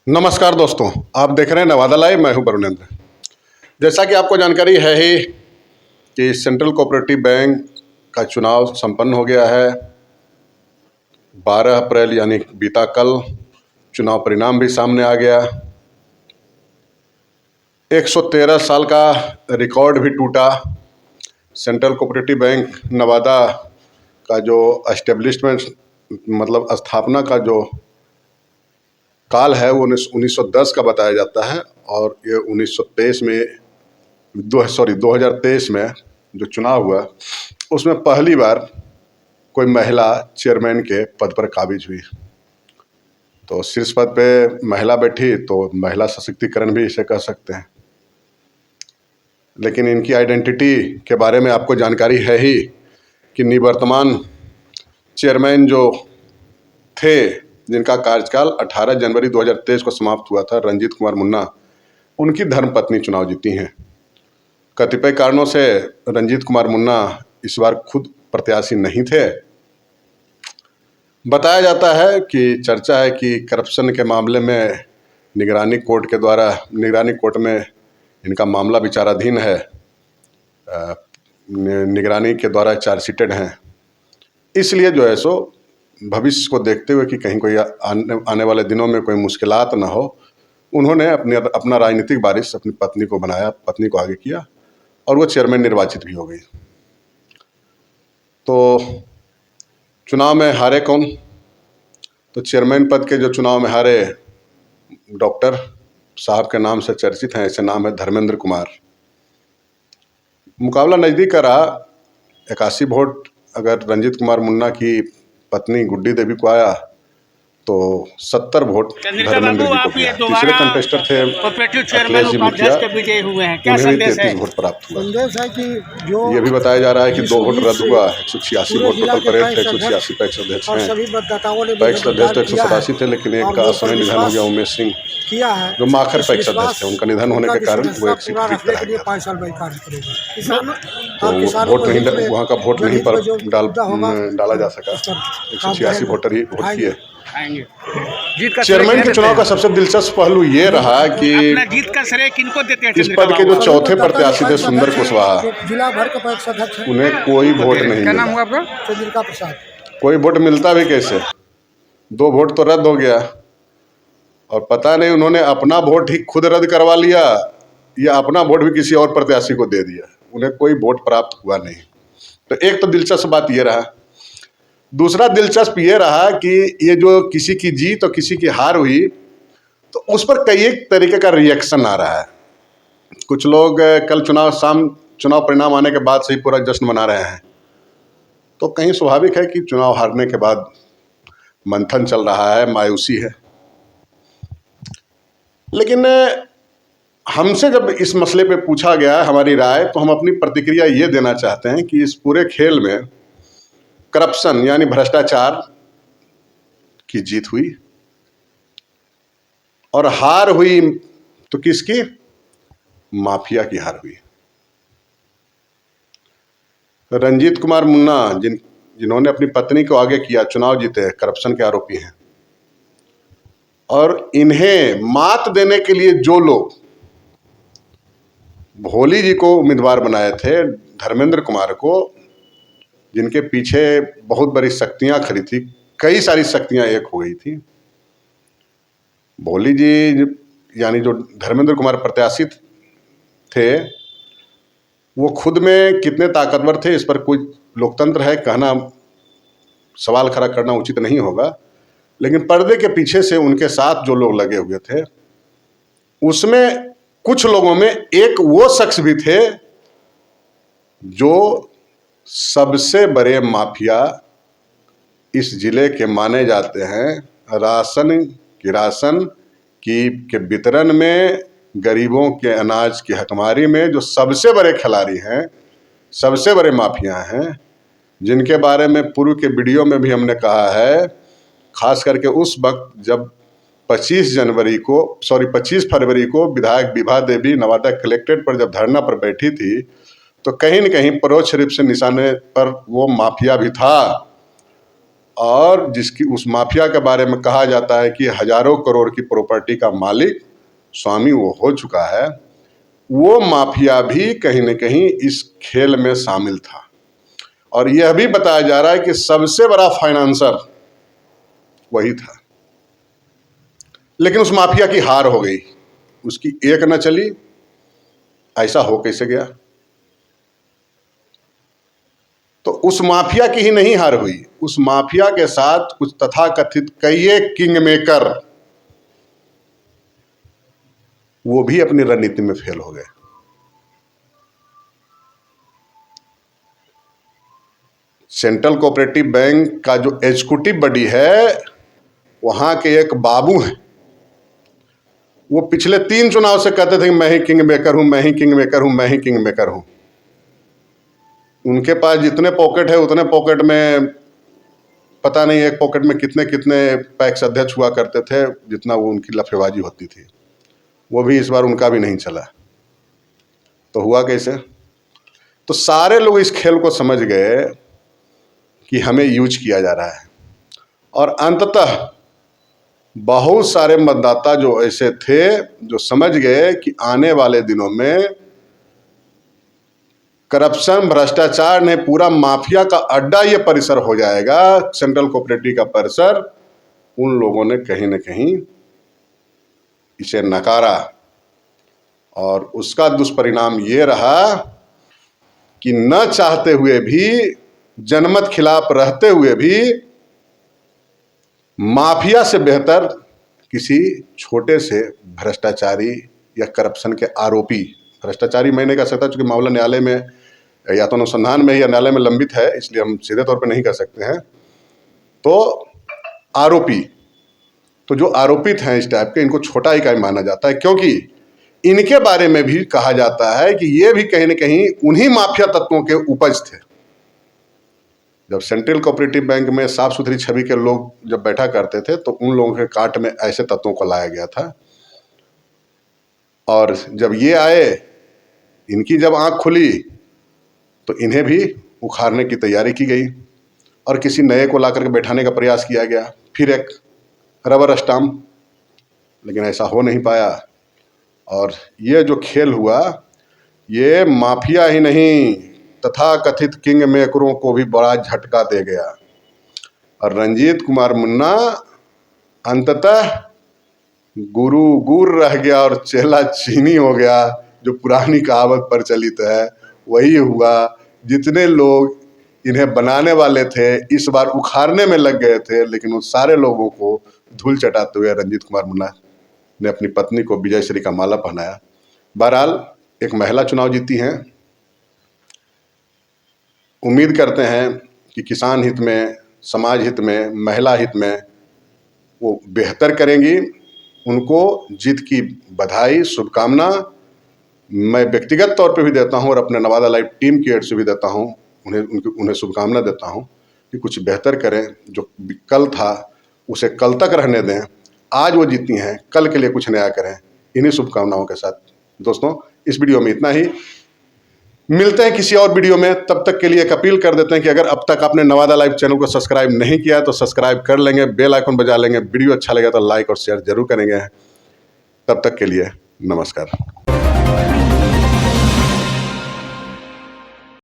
नमस्कार दोस्तों, आप देख रहे हैं नवादा लाइव। मैं हूं वरुणेंद्र। जैसा कि आपको जानकारी है ही कि सेंट्रल कोऑपरेटिव बैंक का चुनाव संपन्न हो गया है। 12 अप्रैल यानी बीता कल चुनाव परिणाम भी सामने आ गया। 113 साल का रिकॉर्ड भी टूटा। सेंट्रल कोऑपरेटिव बैंक नवादा का जो एस्टेब्लिशमेंट मतलब स्थापना का जो काल है वो 1910 का बताया जाता है और ये 1923 में 2023 में जो चुनाव हुआ उसमें पहली बार कोई महिला चेयरमैन के पद पर काबिज हुई। तो शीर्ष पद पे महिला बैठी तो महिला सशक्तिकरण भी इसे कह सकते हैं। लेकिन इनकी आइडेंटिटी के बारे में आपको जानकारी है ही कि निवर्तमान चेयरमैन जो थे, जिनका कार्यकाल 18 जनवरी 2023 को समाप्त हुआ था, रंजीत कुमार मुन्ना, उनकी धर्मपत्नी चुनाव जीती हैं। कतिपय कारणों से रंजीत कुमार मुन्ना इस बार खुद प्रत्याशी नहीं थे। बताया जाता है कि चर्चा है कि करप्शन के मामले में निगरानी कोर्ट में इनका मामला विचाराधीन है। निगरानी के द्वारा चार्जशीटेड हैं। इसलिए जो है सो भविष्य को देखते हुए कि कहीं कोई आने वाले दिनों में कोई मुश्किलात ना हो, उन्होंने अपना राजनीतिक वारिस अपनी पत्नी को बनाया, पत्नी को आगे किया और वो चेयरमैन निर्वाचित भी हो गई। तो चुनाव में हारे कौन? तो चेयरमैन पद के जो चुनाव में हारे डॉक्टर साहब के नाम से चर्चित हैं। ऐसे नाम है धर्मेंद्र कुमार। मुकाबला नज़दीक का रहा। 81 वोट अगर रंजीत कुमार मुन्ना की पत्नी गुड्डी देवी को आया तो 70 वोट धर्मेंद्र जी को मिला। तीसरे कंटेस्टर थे अखिलेश जी मुखिया, उन्हें भी 33 वोट प्राप्त हुआ। ये भी बताया जा रहा है कि 2 वोट रद्द हुआ। 186 वोट टोटल परेड थे। 186 पैक्स अध्यक्ष हैं। पैक्स अध्यक्ष तो 187 थे, लेकिन एक का असमय निधन हो गया, उमेश सिंह, जो माखर पैक्स अध्यक्ष थे। उनका निधन होने के कारण वो एक सीट रिक्त रह गया। तो वोट नहीं, वहाँ का वोट नहीं पर डाला जा सका। 186 वोटर ही वोट किए। चेयरमैन के चुनाव का सबसे दिलचस्प पहलू ये रहा कि जीत का श्रेय किनको देते हैं? इस पद के जो चौथे प्रत्याशी थे सुंदर कुशवाहा, उन्हें कोई वोट नहीं मिला। नाम हुआ आपका? कोई वोट मिलता भी कैसे? 2 वोट तो रद्द हो गया और पता नहीं उन्होंने अपना वोट ही खुद रद्द करवा लिया या अपना वोट भी किसी और प्रत्याशी को दे दिया। उन्हें कोई वोट प्राप्त हुआ नहीं। तो एक तो दिलचस्प बात ये रहा। दूसरा दिलचस्प ये रहा कि ये जो किसी की जीत और किसी की हार हुई तो उस पर कई एक तरीके का रिएक्शन आ रहा है। कुछ लोग कल चुनाव परिणाम आने के बाद से ही पूरा जश्न मना रहे हैं। तो कहीं स्वाभाविक है कि चुनाव हारने के बाद मंथन चल रहा है, मायूसी है। लेकिन हमसे जब इस मसले पे पूछा गया हमारी राय, तो हम अपनी प्रतिक्रिया ये देना चाहते हैं कि इस पूरे खेल में करप्शन यानी भ्रष्टाचार की जीत हुई और हार हुई तो किसकी? माफिया की हार हुई। रंजीत कुमार मुन्ना जिन्होंने अपनी पत्नी को आगे किया, चुनाव जीते, करप्शन के आरोपी हैं। और इन्हें मात देने के लिए जो लोग भोली जी को उम्मीदवार बनाए थे, धर्मेंद्र कुमार को, जिनके पीछे बहुत बड़ी शक्तियां खड़ी थी, कई सारी शक्तियां एक हो गई थी। भोली जी यानी जो धर्मेंद्र कुमार प्रत्याशी थे, वो खुद में कितने ताकतवर थे इस पर कोई लोकतंत्र है कहना, सवाल खड़ा करना उचित नहीं होगा। लेकिन पर्दे के पीछे से उनके साथ जो लोग लगे हुए थे, उसमें कुछ लोगों में एक वो शख्स भी थे जो सबसे बड़े माफिया इस जिले के माने जाते हैं। राशन के वितरण में, गरीबों के अनाज की हकमारी में जो सबसे बड़े खिलाड़ी हैं, सबसे बड़े माफिया हैं, जिनके बारे में पूर्व के वीडियो में भी हमने कहा है। खास करके उस वक्त जब 25 फरवरी को विधायक विभा देवी नवादा कलेक्ट्रेट पर जब धरना पर बैठी थी, तो कहीं न कहीं परोक्ष रूप से निशाने पर वो माफिया भी था। और जिसकी उस माफिया के बारे में कहा जाता है कि हजारों करोड़ की प्रॉपर्टी का मालिक स्वामी वो हो चुका है, वो माफिया भी कहीं न कहीं इस खेल में शामिल था। और यह भी बताया जा रहा है कि सबसे बड़ा फाइनेंसर वही था। लेकिन उस माफिया की हार हो गई, उसकी एक न चली। ऐसा हो कैसे गया? तो उस माफिया की ही नहीं हार हुई, उस माफिया के साथ कुछ तथाकथित कई किंग मेकर वो भी अपनी रणनीति में फेल हो गए। सेंट्रल कोऑपरेटिव बैंक का जो एग्जीक्यूटिव बॉडी है, वहां के एक बाबू हैं, वो पिछले 3 चुनाव से कहते थे कि मैं ही किंग मेकर हूं, मैं ही किंग मेकर हूं, मैं ही किंग मेकर हूं। उनके पास जितने पॉकेट है उतने पॉकेट में पता नहीं एक पॉकेट में कितने कितने पैक्स अध्यक्ष हुआ करते थे, जितना वो उनकी लफेबाजी होती थी। वो भी इस बार उनका भी नहीं चला। तो हुआ कैसे? तो सारे लोग इस खेल को समझ गए कि हमें यूज किया जा रहा है, और अंततः बहुत सारे मतदाता जो ऐसे थे जो समझ गए कि आने वाले दिनों में करप्शन, भ्रष्टाचार ने पूरा माफिया का अड्डा ये परिसर हो जाएगा, सेंट्रल कोऑपरेटिव का परिसर। उन लोगों ने कहीं न कहीं इसे नकारा, और उसका दुष्परिणाम ये रहा कि न चाहते हुए भी, जनमत खिलाफ रहते हुए भी, माफिया से बेहतर किसी छोटे से भ्रष्टाचारी या करप्शन के आरोपी, भ्रष्टाचारी मैं नहीं कह सकता क्योंकि मामला न्यायालय में या तो अनुसंधान में या न्यायालय में लंबित है, इसलिए हम सीधे तौर पर नहीं कर सकते हैं। तो आरोपी, तो जो आरोपित हैं इस टाइप के, इनको छोटा इकाई माना जाता है, क्योंकि इनके बारे में भी कहा जाता है कि ये भी कहीं न कहीं उन्हीं माफिया तत्वों के उपज थे। जब सेंट्रल कोऑपरेटिव बैंक में साफ सुथरी छवि के लोग जब बैठा करते थे, तो उन लोगों के काट में ऐसे तत्वों को लाया गया था। और जब ये आए, इनकी जब आंख खुली, तो इन्हें भी उखाड़ने की तैयारी की गई और किसी नए को ला करके बैठाने का प्रयास किया गया, फिर एक रबर स्टाम्प। लेकिन ऐसा हो नहीं पाया, और ये जो खेल हुआ, ये माफिया ही नहीं तथा कथित किंग मेकरों को भी बड़ा झटका दे गया। और रंजीत कुमार मुन्ना अंततः गुरु गुर रह गया और चेला चीनी हो गया। जो पुरानी कहावत प्रचलित है वही हुआ। जितने लोग इन्हें बनाने वाले थे इस बार उखाड़ने में लग गए थे, लेकिन उन सारे लोगों को धूल चटाते हुए रंजीत कुमार मुन्ना ने अपनी पत्नी को विजय श्री का माला पहनाया। बहरहाल एक महिला चुनाव जीती हैं। उम्मीद करते हैं कि किसान हित में, समाज हित में, महिला हित में वो बेहतर करेंगी। उनको जीत की बधाई, शुभकामना मैं व्यक्तिगत तौर पे भी देता हूं और अपने नवादा लाइव टीम की ओर से भी देता हूं। उन्हें शुभकामना देता हूं कि कुछ बेहतर करें। जो कल था उसे कल तक रहने दें। आज वो जीती हैं, कल के लिए कुछ नया करें। इन्हीं शुभकामनाओं के साथ दोस्तों इस वीडियो में इतना ही। मिलते हैं किसी और वीडियो में। तब तक के लिए एक अपील कर देते हैं कि अगर अब तक आपने नवादा लाइव चैनल को सब्सक्राइब नहीं किया तो सब्सक्राइब कर लेंगे, बेल आइकन बजा लेंगे। वीडियो अच्छा लगे तो लाइक और शेयर जरूर करेंगे। तब तक के लिए नमस्कार।